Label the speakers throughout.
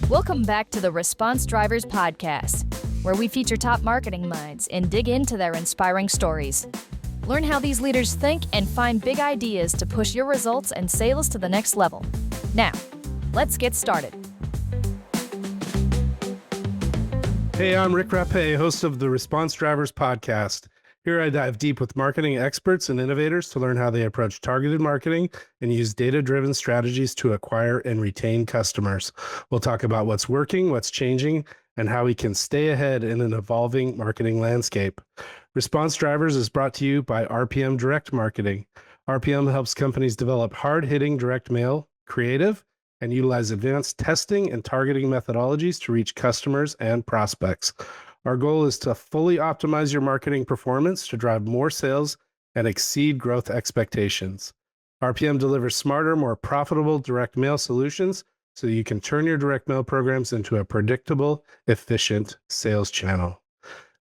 Speaker 1: Welcome back to the Response Drivers Podcast, where we feature top marketing minds and dig into their inspiring stories. Learn how these leaders think and find big ideas to push your results and sales to the next level. Now, let's get started.
Speaker 2: Hey, I'm Rick Rapé, host of the Response Drivers Podcast. Here I dive deep with marketing experts and innovators to learn how they approach targeted marketing and use data-driven strategies to acquire and retain customers. We'll talk about what's working, what's changing, and how we can stay ahead in an evolving marketing landscape. Response Drivers is brought to you by RPM Direct Marketing. RPM helps companies develop hard-hitting direct mail, creative, and utilize advanced testing and targeting methodologies to reach customers and prospects. Our goal is to fully optimize your marketing performance to drive more sales and exceed growth expectations. RPM delivers smarter, more profitable direct mail solutions so you can turn your direct mail programs into a predictable, efficient sales channel.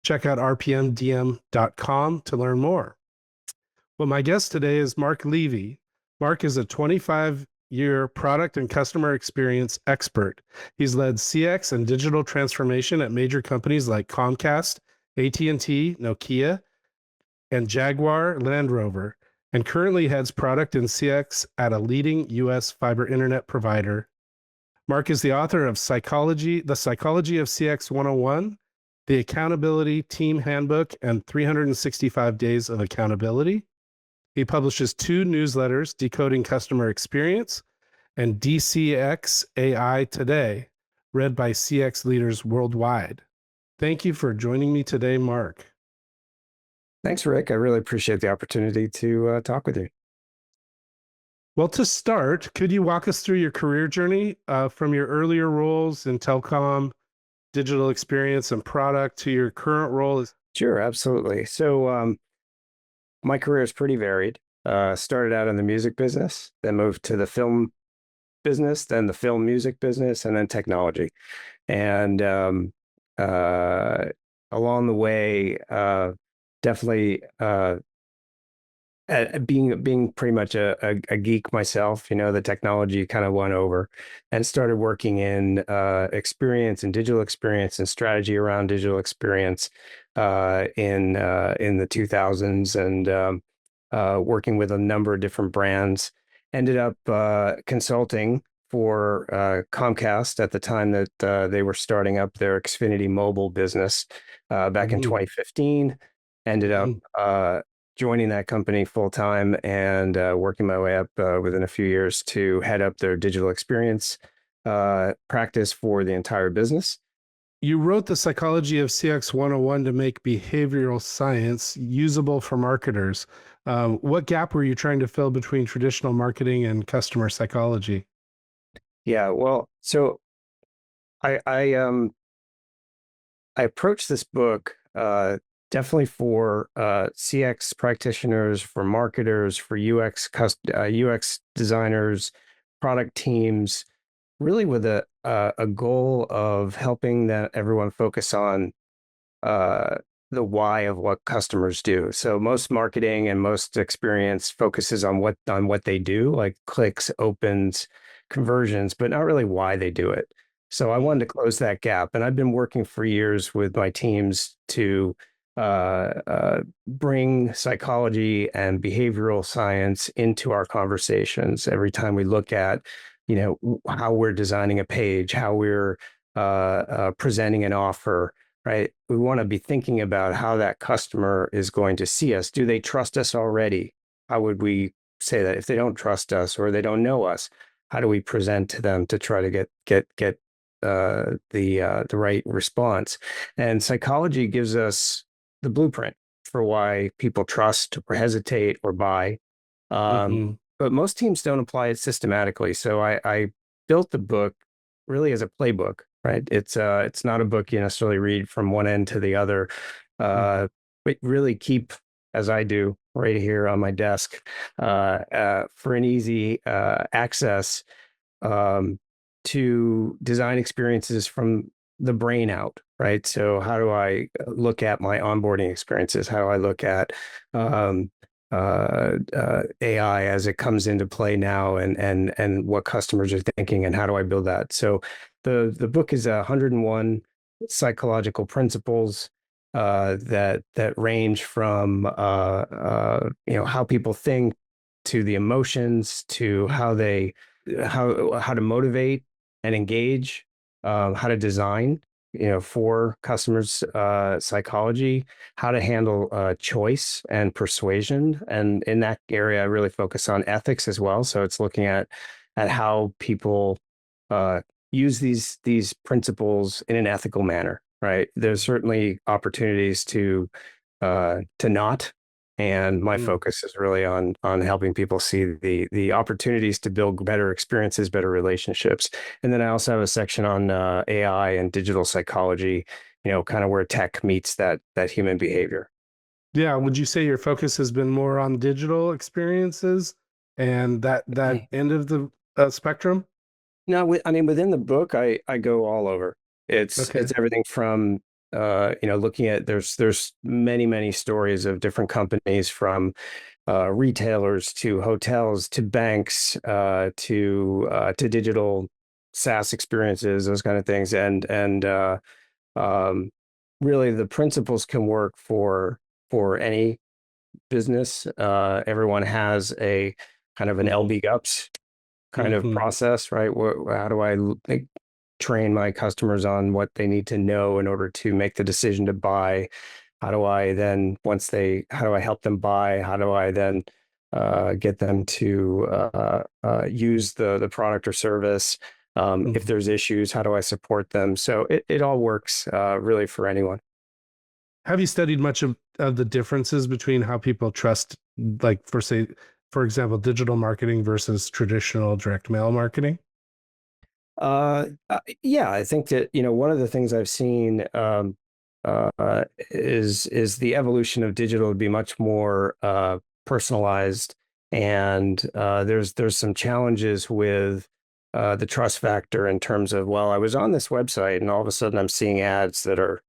Speaker 2: Check out rpmdm.com to learn more. Well, my guest today is Mark Levy. Mark is a 25-year product and customer experience expert. He's led CX and digital transformation at major companies like Comcast, AT&T, Nokia, and Jaguar Land Rover, and currently heads product and CX at a leading U.S. fiber internet provider. Mark is the author of The Psychology of CX 101, the Accountability Team Handbook, and 365 Days of Accountability. He publishes 2 newsletters, Decoding Customer Experience and DCX AI Today, read by CX leaders worldwide. Thank you for joining me today, Mark.
Speaker 3: Thanks, Rick. I really appreciate the opportunity to talk with you.
Speaker 2: Well, to start, could you walk us through your career journey from your earlier roles in telecom, digital experience, and product to your current role?
Speaker 3: Sure, absolutely. So my career is pretty varied. Started out in the music business, then moved to the film business, then the film music business, and then technology. And along the way, definitely being pretty much a geek myself, the technology kind of won over, and started working in experience and digital experience and strategy around digital experience in the 2000s, and working with a number of different brands. Ended up consulting for Comcast at the time that they were starting up their Xfinity mobile business back in 2015. Ended up joining that company full time and working my way up within a few years to head up their digital experience practice for the entire business.
Speaker 2: You wrote The Psychology of CX 101 to make behavioral science usable for marketers. What gap were you trying to fill between traditional marketing and customer psychology?
Speaker 3: Yeah, well, so I approached this book definitely for CX practitioners, for marketers, for UX designers, product teams, really with a goal of helping everyone focus on the why of what customers do. So most marketing and most experience focuses on what they do, like clicks, opens, conversions, but not really why they do it. So I wanted to close that gap, and I've been working for years with my teams to bring psychology and behavioral science into our conversations every time we look at, how we're designing a page, how we're presenting an offer, right? We want to be thinking about how that customer is going to see us. Do they trust us already? How would we say that? If they don't trust us or they don't know us, how do we present to them to try to get the right response? And psychology gives us the blueprint for why people trust or hesitate or buy. But most teams don't apply it systematically. So I built the book really as a playbook, right? It's not a book you necessarily read from one end to the other, but really keep, as I do, right here on my desk for an easy access to design experiences from the brain out, right? So how do I look at my onboarding experiences? How do I look at AI as it comes into play now, and what customers are thinking, and how do I build that? So the book is 101 psychological principles that range from how people think, to the emotions, to how to motivate and engage, how to design, for customers' psychology, how to handle choice and persuasion. And in that area, I really focus on ethics as well. So it's looking at how people uh, use these principles in an ethical manner, right? There's certainly opportunities to not. And my focus is really on helping people see the opportunities to build better experiences, better relationships. And then I also have a section on AI and digital psychology, kind of where tech meets that human behavior.
Speaker 2: Yeah. Would you say your focus has been more on digital experiences and that end of the spectrum?
Speaker 3: No, I mean, within the book, I go all over. It's
Speaker 2: Okay.
Speaker 3: everything from looking at, there's many stories of different companies, from retailers to hotels to banks to digital SaaS experiences, those kind of things, and um, really the principles can work for any business. Everyone has a kind of an
Speaker 2: Hmm.
Speaker 3: LB GUPS kind of
Speaker 2: Hmm.
Speaker 3: process, right? How do I train my customers on what they need to know in order to make the decision to buy? How do I then, how do I help them buy? How do I then get them to use the product or service? If
Speaker 2: Hmm.
Speaker 3: there's issues, how do I support them? So it all works really for anyone.
Speaker 2: Have you studied much of the differences between how people trust, like for example, digital marketing versus traditional direct mail marketing?
Speaker 3: Yeah, I think that, one of the things I've seen is the evolution of digital to be much more personalized, and there's some challenges with the trust factor, in terms of, well, I was on this website and all of a sudden I'm seeing ads that are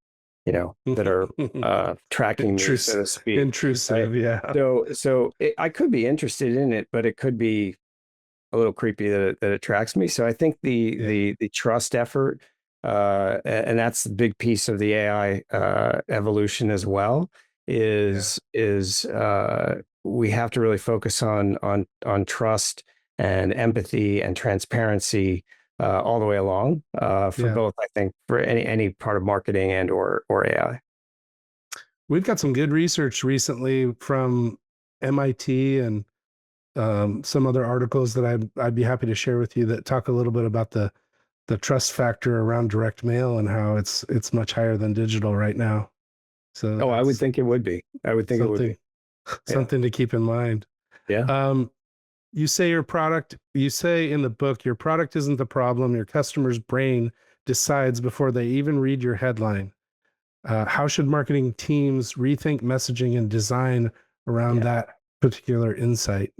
Speaker 3: tracking me, so to speak. Right?
Speaker 2: Intrusive, yeah.
Speaker 3: I could be interested in it, but it could be a little creepy that attracts me. So I think the
Speaker 2: Yeah.
Speaker 3: the the trust effort, and that's the big piece of the AI evolution as well,
Speaker 2: Yeah.
Speaker 3: is we have to really focus on trust and empathy and transparency all the way along, for
Speaker 2: Yeah.
Speaker 3: both, I think, for any part of marketing and or AI.
Speaker 2: We've got some good research recently from MIT and some other articles that I'd be happy to share with you that talk a little bit about the trust factor around direct mail and how it's much higher than digital right now. So
Speaker 3: Oh, I would
Speaker 2: that's
Speaker 3: think it would be. I would think it would be.
Speaker 2: something
Speaker 3: Yeah.
Speaker 2: something to keep in mind.
Speaker 3: Yeah.
Speaker 2: Um, you say in the book, your product isn't the problem. Your customer's brain decides before they even read your headline. How should marketing teams rethink messaging and design around
Speaker 3: Yeah.
Speaker 2: that particular insight?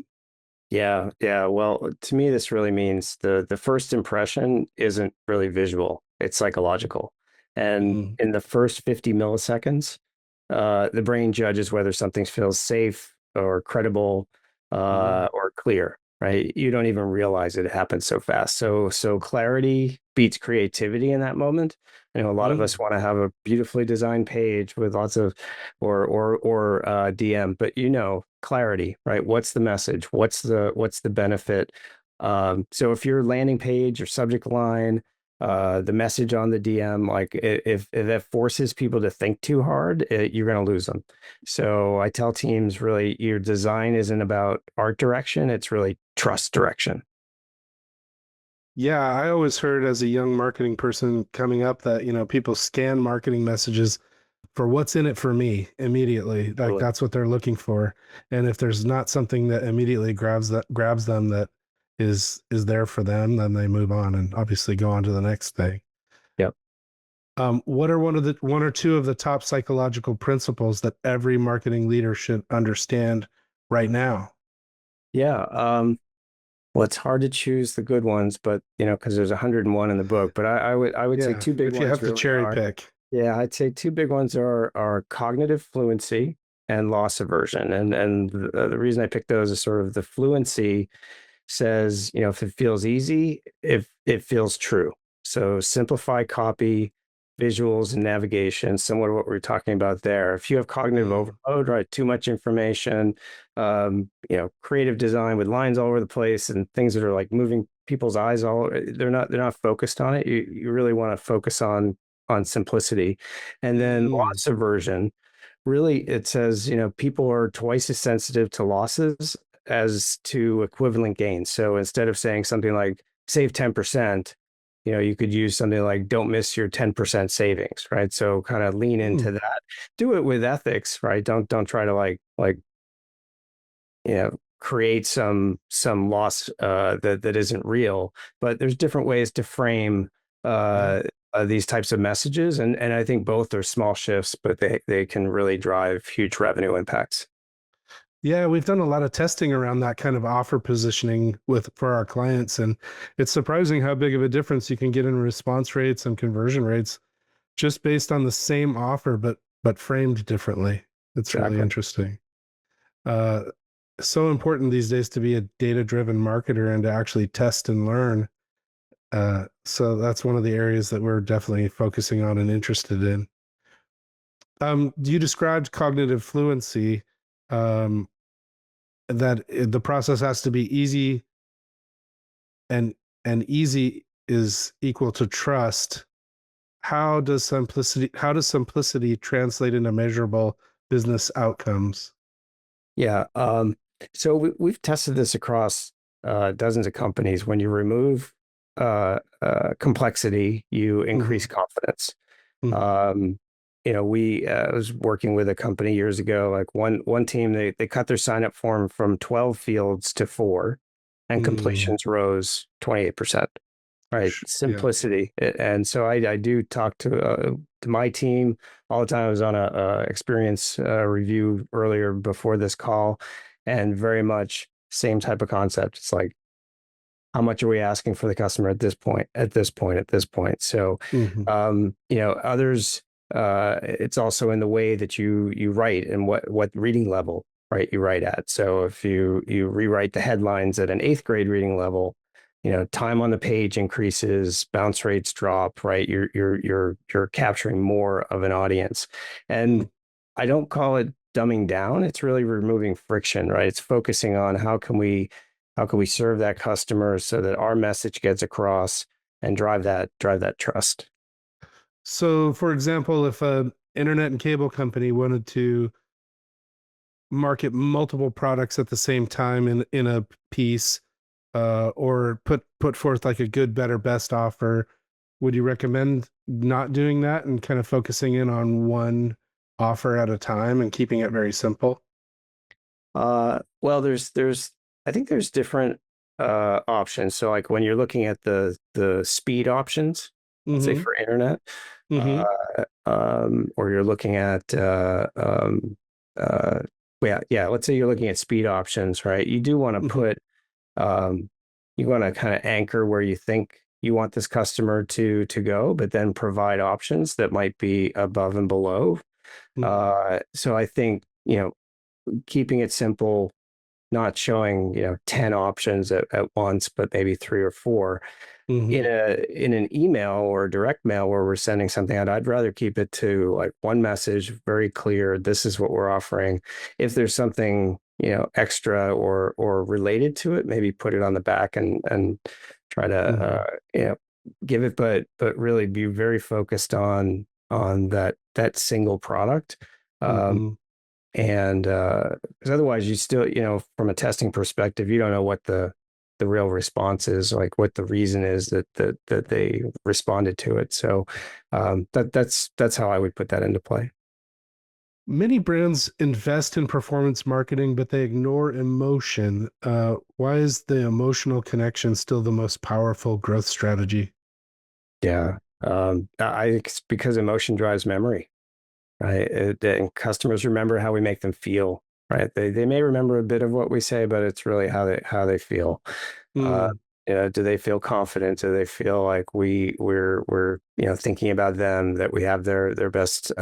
Speaker 3: Yeah, yeah. Well, to me, this really means the first impression isn't really visual; it's psychological. And
Speaker 2: Mhm.
Speaker 3: in the first 50 milliseconds, the brain judges whether something feels safe or credible,
Speaker 2: Mhm.
Speaker 3: or clear. Right? You don't even realize it happens so fast. So clarity beats creativity in that moment. A lot of us
Speaker 2: Mhm.
Speaker 3: want to have a beautifully designed page with lots of, or DM, but clarity, right? What's the message? What's the benefit? So if your landing page, your subject line, the message on the DM, like, if that forces people to think too hard, you're going to lose them. So I tell teams, really, your design isn't about art direction; it's really trust direction.
Speaker 2: Yeah, I always heard as a young marketing person coming up that, people scan marketing messages for what's in it for me immediately. Like
Speaker 3: Totally.
Speaker 2: that's what they're looking for. And if there's not something that immediately grabs them that is there for them, then they move on and obviously go on to the next thing.
Speaker 3: Yep.
Speaker 2: What are one or two of the top psychological principles that every marketing leader should understand right now?
Speaker 3: Yeah. Well, it's hard to choose the good ones, but because there's 101 in the book. But I would say
Speaker 2: Yeah,
Speaker 3: two big
Speaker 2: if you
Speaker 3: ones
Speaker 2: have to
Speaker 3: really
Speaker 2: cherry
Speaker 3: are.
Speaker 2: pick.
Speaker 3: Yeah, I'd say two big ones are cognitive fluency and loss aversion. And the reason I picked those is sort of the fluency says, if it feels easy, if it feels true. So simplify copy, visuals, and navigation, similar to what we were talking about there. If you have cognitive overload, right, too much information, creative design with lines all over the place and things that are like moving people's eyes they're not focused on it. You really want to focus on simplicity. And then loss aversion, really it says, people are twice as sensitive to losses as to equivalent gains. So instead of saying something like save 10%, you could use something like don't miss your 10% savings, right? So kind of lean into that. Do it with ethics, right? Don't try to create some loss that isn't real. But there's different ways to frame these types of messages, and I think both are small shifts, but they can really drive huge revenue impacts.
Speaker 2: Yeah, we've done a lot of testing around that kind of offer positioning for our clients, and it's surprising how big of a difference you can get in response rates and conversion rates just based on the same offer, but framed differently. It's really interesting. So important these days to be a data-driven marketer and to actually test and learn. So that's one of the areas that we're definitely focusing on and interested in. You described cognitive fluency. That the process has to be easy, and easy is equal to trust. How does simplicity translate into measurable business outcomes?
Speaker 3: Yeah. So we've tested this across dozens of companies. When you remove complexity, you increase confidence. I was working with a company years ago, like one team, they cut their sign up form from 12 fields to 4, and completions rose 28%. Right. Simplicity. Yeah. And so I do talk to my team all the time. I was on a experience review earlier before this call, and very much same type of concept. It's like, how much are we asking for the customer at this point, at this point, at this point? So, others, it's also in the way that you write and what reading level, right, you write at. So if you rewrite the headlines at an 8th grade reading level, time on the page increases, bounce rates drop, right? You're capturing more of an audience. And I don't call it dumbing down. It's really removing friction, right? It's focusing on how can we serve that customer so that our message gets across and drive that trust.
Speaker 2: So, for example, if an internet and cable company wanted to market multiple products at the same time in a piece, or put forth like a good, better, best offer, would you recommend not doing that and kind of focusing in on one offer at a time and keeping it very simple?
Speaker 3: Well, I think there's different options. So like when you're looking at the speed options, let's say for internet, or you're looking at let's say you're looking at speed options, right? You do want to put you want to kind of anchor where you think you want this customer to go, but then provide options that might be above and below. So I think, keeping it simple, not showing, 10 options at once, but maybe 3 or 4 in an email or direct mail where we're sending something out. I'd rather keep it to like one message, very clear. This is what we're offering. If there's something, extra or related to it, maybe put it on the back and try to, give it, but really be very focused on that single product. And because otherwise you still, from a testing perspective, you don't know what the real response is, like what the reason is that they responded to it. So that's how I would put that into play.
Speaker 2: Many brands invest in performance marketing, but they ignore emotion. Why is the emotional connection still the most powerful growth strategy?
Speaker 3: Yeah, I think it's because emotion drives memory. Right. And customers remember how we make them feel, right? They may remember a bit of what we say, but it's really how they feel. Do they feel confident? Do they feel like we're thinking about them, that we have their best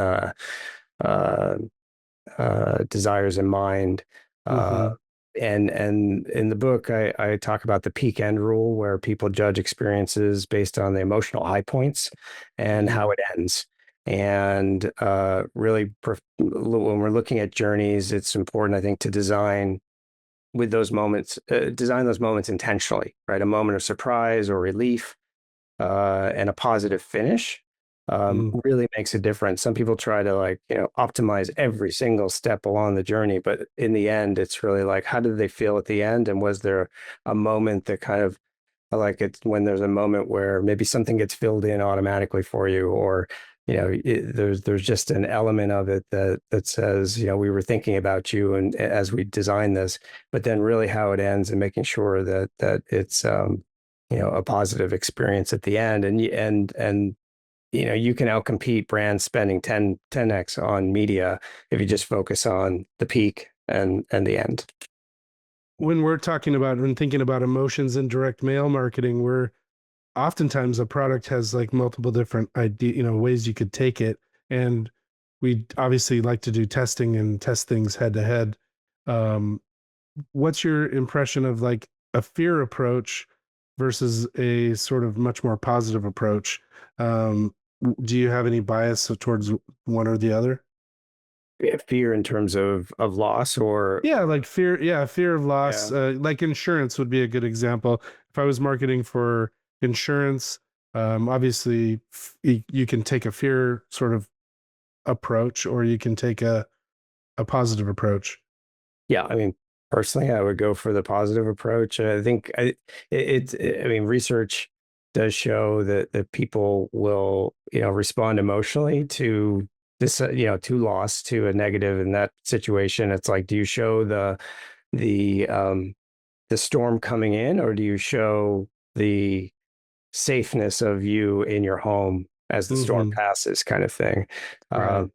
Speaker 3: desires in mind.
Speaker 2: Mm-hmm.
Speaker 3: And in the book, I talk about the peak end rule, where people judge experiences based on the emotional high points and
Speaker 2: Mm-hmm.
Speaker 3: how it ends. And really, when we're looking at journeys, it's important, I think, to design with those moments, design those moments intentionally, right? A moment of surprise or relief, and a positive finish, really makes a difference. Some people try to, like, optimize every single step along the journey, but in the end, it's really like, how did they feel at the end? And was there a moment that kind of, I like it when there's a moment where maybe something gets filled in automatically for you, or there's just an element of it that says, we were thinking about you and as we designed this, but then really how it ends and making sure that it's a positive experience at the end. And you can outcompete brands spending 10x on media if you just focus on the peak and the end.
Speaker 2: When thinking about emotions in direct mail marketing, we're oftentimes a product has like multiple different ways you could take it. And we obviously like to do testing and test things head to head. Um, what's your impression of like a fear approach versus a sort of much more positive approach? Do you have any bias towards one or the other?
Speaker 3: Fear in terms of loss, or
Speaker 2: Yeah, like fear. Yeah, fear of loss.
Speaker 3: yeah.
Speaker 2: Like insurance would be a good example. If I was marketing for insurance, obviously you can take a fear sort of approach, or you can take a positive approach.
Speaker 3: Yeah, I mean, personally, I would go for the positive approach. I think I mean, research does show that people will, respond emotionally to this, to loss, to a negative in that situation. It's like, do you show the the storm coming in, or do you show the safeness of you in your home as the storm
Speaker 2: Mm-hmm.
Speaker 3: passes, kind of thing?
Speaker 2: Right.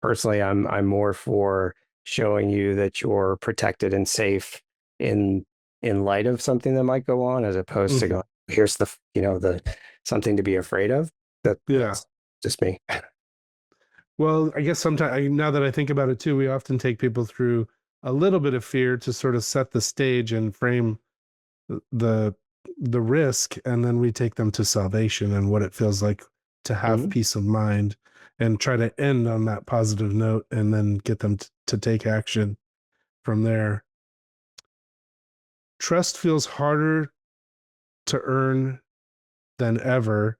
Speaker 3: Personally, I'm more for showing you that you're protected and safe in in light of something that might go on, as opposed to
Speaker 2: Mm-hmm.
Speaker 3: going, here's the something to be afraid of.
Speaker 2: Yeah.
Speaker 3: That's just me.
Speaker 2: Well, I guess sometimes now that I think about it too, we often take people through a little bit of fear to sort of set the stage and frame the the risk, and then we take them to salvation and what it feels like to have
Speaker 3: Mhm.
Speaker 2: peace of mind, and try to end on that positive note and then get them to take action from there. Trust feels harder to earn than ever.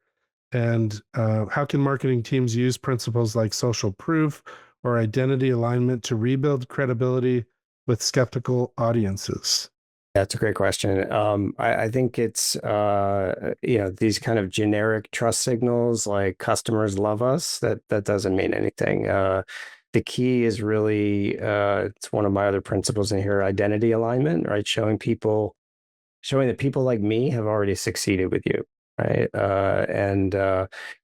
Speaker 2: And how can marketing teams use principles like social proof or identity alignment to rebuild credibility with skeptical audiences?
Speaker 3: That's a great question. I think it's these kind of generic trust signals like customers love us. That doesn't mean anything. The key is really, it's one of my other principles in here: identity alignment, right? Showing that people like me have already succeeded with you, right?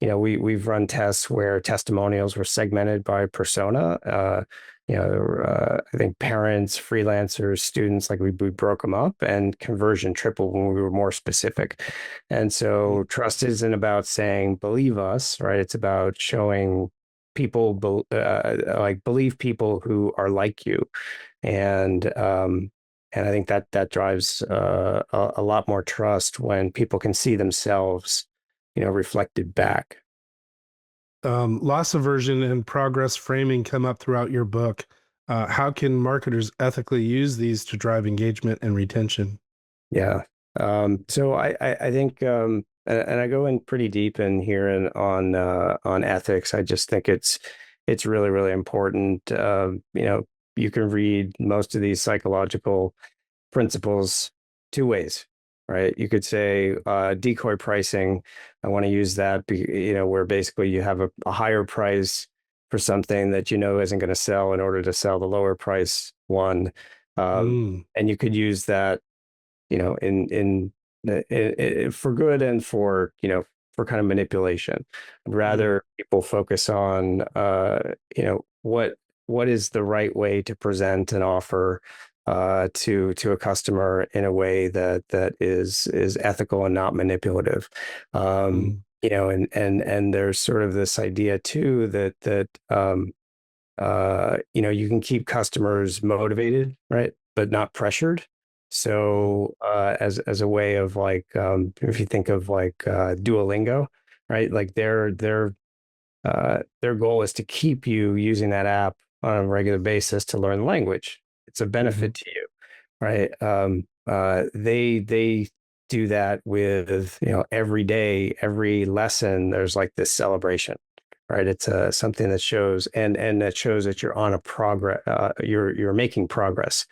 Speaker 3: We've run tests where testimonials were segmented by persona. I think parents, freelancers, students, like we broke them up, and conversion tripled when we were more specific. And so trust isn't about saying believe us, right? It's about showing people believe people who are like you. And um, and I think that drives a lot more trust when people can see themselves, reflected back.
Speaker 2: Loss aversion and progress framing come up throughout your book. How can marketers ethically use these to drive engagement and retention?
Speaker 3: Yeah. So I think, and I go in pretty deep in here and on ethics. I just think it's really, really important. You can read most of these psychological principles two ways, right? You could say decoy pricing. I want to use that, where basically you have a higher price for something that isn't going to sell in order to sell the lower price one.
Speaker 2: Mm,
Speaker 3: And you could use that, for good and for kind of manipulation. I'd
Speaker 2: mm,
Speaker 3: rather people focus on, what is the right way to present an offer to a customer in a way that is ethical and not manipulative.
Speaker 2: mm,
Speaker 3: And there's sort of this idea too that you can keep customers motivated, right, but not pressured. So as a way of like, if you think of like Duolingo, right, like their goal is to keep you using that app on a regular basis to learn the language. It's a benefit to you, right? They do that with, every day, every lesson. There's like this celebration, right? It's something that shows and that shows that you're on a progress. You're making progress,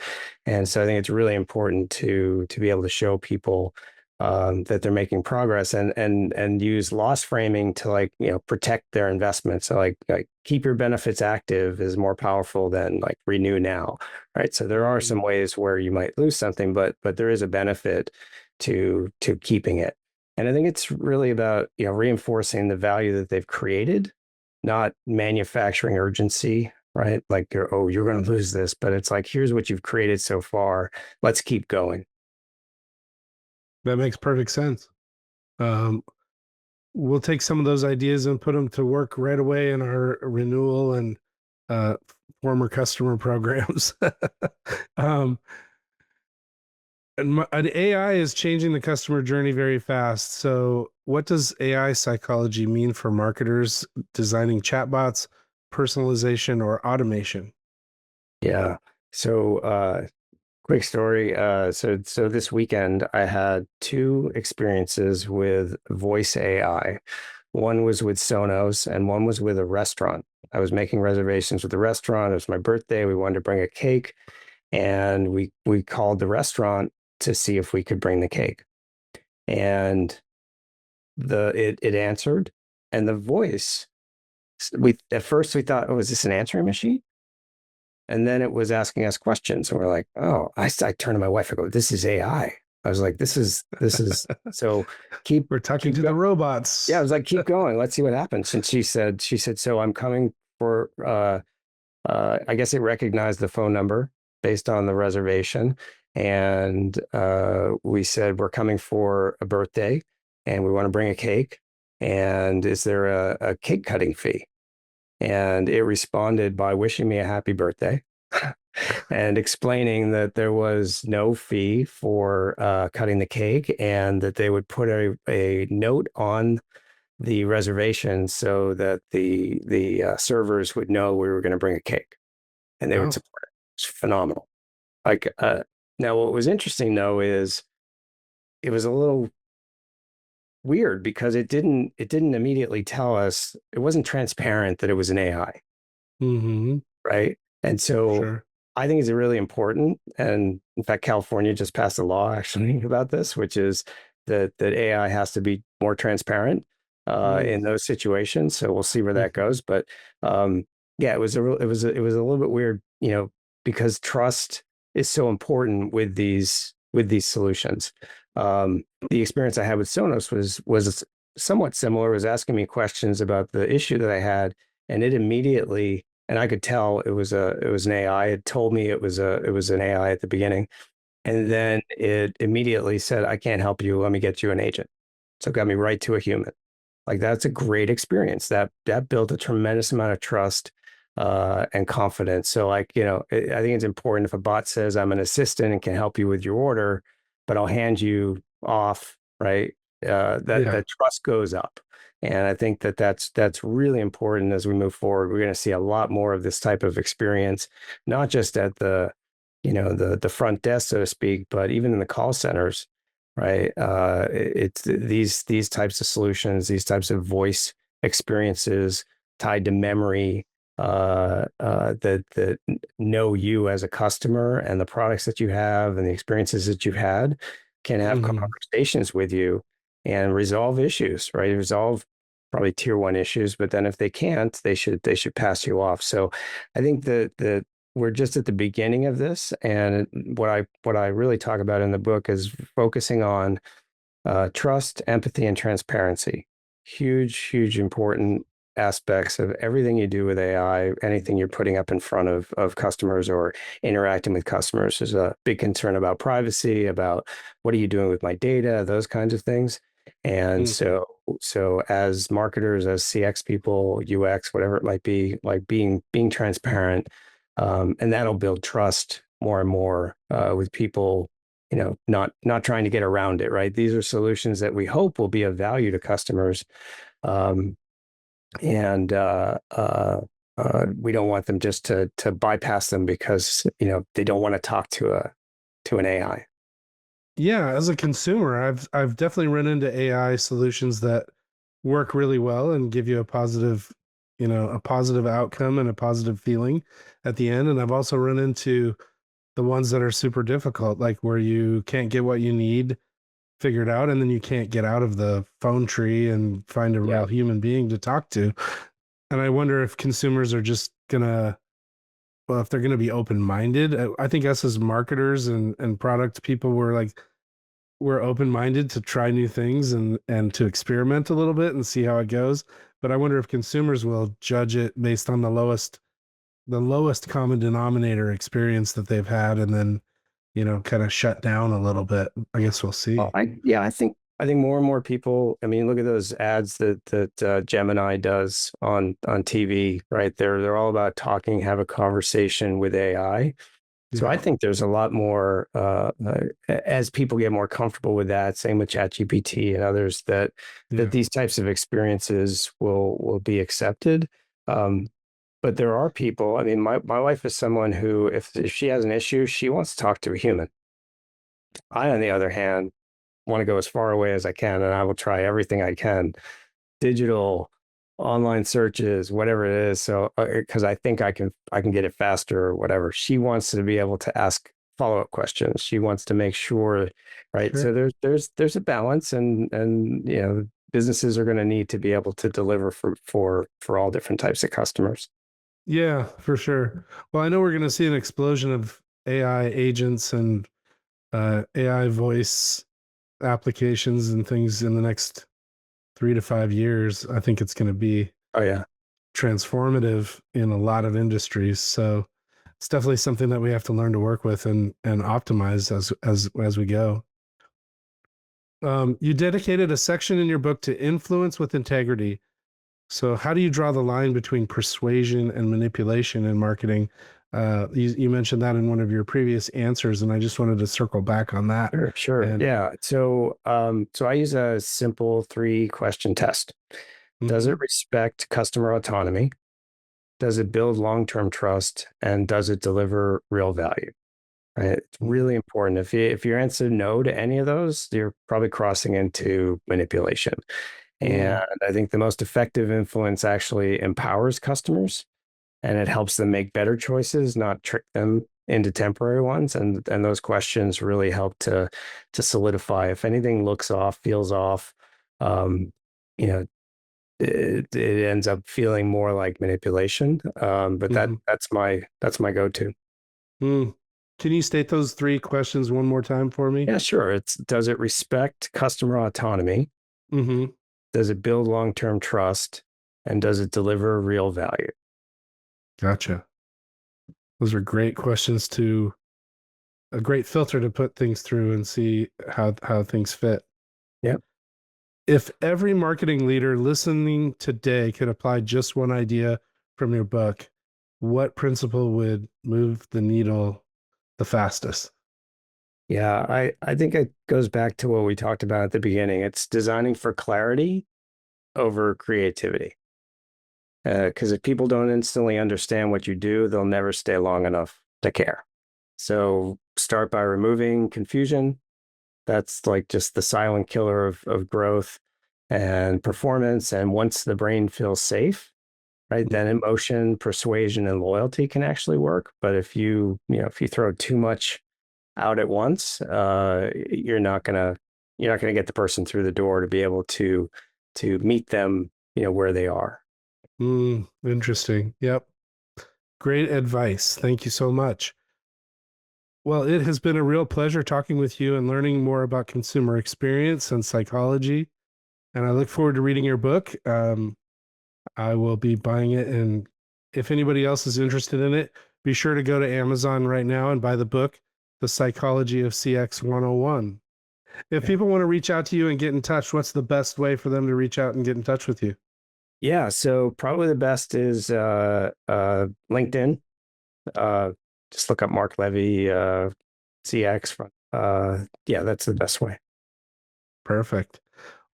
Speaker 3: and so I think it's really important to be able to show people that they're making progress and use loss framing to like protect their investment. So like keep your benefits active is more powerful than like renew now, right? So there are some ways where you might lose something, but there is a benefit to keeping it. And I think it's really about reinforcing the value that they've created, not manufacturing urgency, right? Like you're going to lose this, but it's like, here's what you've created so far. Let's keep going.
Speaker 2: That makes perfect sense. We'll take some of those ideas and put them to work right away in our renewal and uh, former customer programs. um, and AI is changing the customer journey very fast. So, what does AI psychology mean for marketers designing chatbots, personalization, or automation?
Speaker 3: Yeah. So, quick story. So this weekend I had two experiences with voice AI. One was with Sonos and one was with a restaurant. I was making reservations with the restaurant. It was my birthday. We wanted to bring a cake, and we called the restaurant to see if we could bring the cake. And it answered, and the voice, we at first we thought, oh, is this an answering machine? And then it was asking us questions. And we're like, oh, I turned to my wife. I go, this is AI. I was like, this is so
Speaker 2: We're talking to the robots.
Speaker 3: Yeah, I was like, keep going. Let's see what happens. And she said, so I'm coming for I guess it recognized the phone number based on the reservation. And we said, we're coming for a birthday and we want to bring a cake. And is there a cake cutting fee? And it responded by wishing me a happy birthday and explaining that there was no fee for cutting the cake and that they would put a note on the reservation so that the servers would know we were going to bring a cake and they would support it. It's phenomenal. Like now, what was interesting though is it was a little weird because it didn't immediately tell us. It wasn't transparent that it was an AI. Right. And so
Speaker 2: Sure.
Speaker 3: I think it's really important. And in fact, California just passed a law actually about this, which is that AI has to be more transparent in those situations. So we'll see where that goes. But yeah, it was a little bit weird, because trust is so important with these solutions. The experience I had with Sonos was somewhat similar. It was asking me questions about the issue that I had, and it immediately, and I could tell it was an AI. It told me it was an AI at the beginning, and then it immediately said, "I can't help you. Let me get you an agent." So it got me right to a human. Like that's a great experience. That built a tremendous amount of trust and confidence. So like, I think it's important if a bot says I'm an assistant and can help you with your order, but I'll hand you off, right? That trust goes up. And I think that's really important as we move forward. We're going to see a lot more of this type of experience, not just at the front desk, so to speak, but even in the call centers, right? It's these types of solutions, these types of voice experiences tied to memory that know you as a customer and the products that you have and the experiences that you've had can have conversations with you and resolve issues, right? Resolve probably tier one issues, but then if they can't, they should pass you off. So I think that we're just at the beginning of this. And what I really talk about in the book is focusing on trust, empathy, and transparency. Huge, important aspects of everything you do with AI, anything you're putting up in front of customers or interacting with customers. There's a big concern about privacy, about what are you doing with my data, those kinds of things. And so so as marketers, as CX people, UX, whatever it might be, like being transparent, and that'll build trust more and more with people, not trying to get around it, right? These are solutions that we hope will be of value to customers. Um, and we don't want them just to bypass them because they don't want to talk to an AI.
Speaker 2: Yeah, as a consumer, I've definitely run into AI solutions that work really well and give you a positive, a positive outcome and a positive feeling at the end. And I've also run into the ones that are super difficult, like where you can't get what you need figured out and then you can't get out of the phone tree and find a
Speaker 3: Yeah.
Speaker 2: real human being to talk to. And I wonder if consumers are just gonna, well, if they're gonna be open-minded. I think us as marketers and product people, we're open-minded to try new things and to experiment a little bit and see how it goes. But I wonder if consumers will judge it based on the lowest common denominator experience that they've had, and then kind of shut down a little bit. I guess we'll see.
Speaker 3: Well, I think more and more people. I mean, look at those ads that Gemini does on TV, right? They're all about talking, have a conversation with AI. So I
Speaker 2: Yeah.
Speaker 3: think there's a lot more as people get more comfortable with that. Same with ChatGPT and others that
Speaker 2: Yeah.
Speaker 3: these types of experiences will be accepted. Um, but there are people. I mean, my wife is someone who, if she has an issue, she wants to talk to a human. I, on the other hand, want to go as far away as I can, and I will try everything I can, digital, online searches, whatever it is. So, because I think I can get it faster or whatever. She wants to be able to ask follow-up questions. She wants to make sure, right?
Speaker 2: Sure.
Speaker 3: So there's a balance, and businesses are going to need to be able to deliver for all different types of customers.
Speaker 2: Yeah, for sure. Well, I know we're going to see an explosion of AI agents and AI voice applications and things in the next 3 to 5 years. I think it's going to be
Speaker 3: Oh yeah.
Speaker 2: transformative in a lot of industries. So it's definitely something that we have to learn to work with and optimize as we go. You dedicated a section in your book to influence with integrity. So how do you draw the line between persuasion and manipulation in marketing? You mentioned that in one of your previous answers, and I just wanted to circle back on that.
Speaker 3: Sure.
Speaker 2: And
Speaker 3: Yeah. So I use a simple 3-question test. Does it
Speaker 2: Mhm.
Speaker 3: respect customer autonomy? Does it build long-term trust? And does it deliver real value? Right? It's
Speaker 2: Mhm.
Speaker 3: really important. If you answer no to any of those, you're probably crossing into manipulation. And
Speaker 2: Mm.
Speaker 3: I think the most effective influence actually empowers customers and it helps them make better choices, not trick them into temporary ones. And those questions really help to solidify. If anything looks off, feels off, um, you know, it ends up feeling more like manipulation. But
Speaker 2: Mhm.
Speaker 3: that's my go-to.
Speaker 2: Mm. Can you state those 3 questions one more time for me?
Speaker 3: Yeah, sure. It's does it respect customer autonomy?
Speaker 2: Mm-hmm.
Speaker 3: Does it build long-term trust? And does it deliver real value?
Speaker 2: Gotcha. Those are great questions, to a great filter to put things through and see how things fit.
Speaker 3: Yep.
Speaker 2: If every marketing leader listening today could apply just one idea from your book, what principle would move the needle the fastest?
Speaker 3: Yeah, I think it goes back to what we talked about at the beginning. It's designing for clarity over creativity. Because if people don't instantly understand what you do, they'll never stay long enough to care. So start by removing confusion. That's like just the silent killer of growth and performance. And once the brain feels safe, right, then
Speaker 2: Mhm.
Speaker 3: emotion, persuasion, and loyalty can actually work. But if you throw too much out at once, you're not gonna get the person through the door to be able to meet them, where they are.
Speaker 2: Interesting. Yep. Great advice. Thank you so much. Well, it has been a real pleasure talking with you and learning more about consumer experience and psychology. And I look forward to reading your book. I will be buying it. And if anybody else is interested in it, be sure to go to Amazon right now and buy the book, The Psychology of CX 101. If people want to reach out to you and get in touch, what's the best way for them to reach out and get in touch with you?
Speaker 3: Yeah, so probably the best is LinkedIn. Just look up Mark Levy, CX. Yeah, that's the best way.
Speaker 2: Perfect.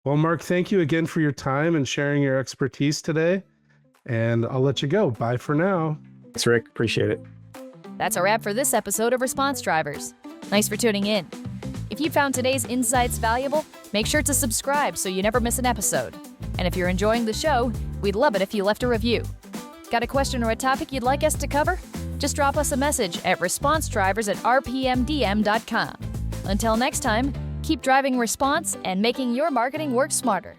Speaker 2: Well, Mark, thank you again for your time and sharing your expertise today. And I'll let you go. Bye for now.
Speaker 3: Thanks, Rick. Appreciate it.
Speaker 1: That's a wrap for this episode of Response Drivers. Thanks for tuning in. If you found today's insights valuable, make sure to subscribe so you never miss an episode. And if you're enjoying the show, we'd love it if you left a review. Got a question or a topic you'd like us to cover? Just drop us a message at responsdrivers@rpmdm.com. Until next time, keep driving response and making your marketing work smarter.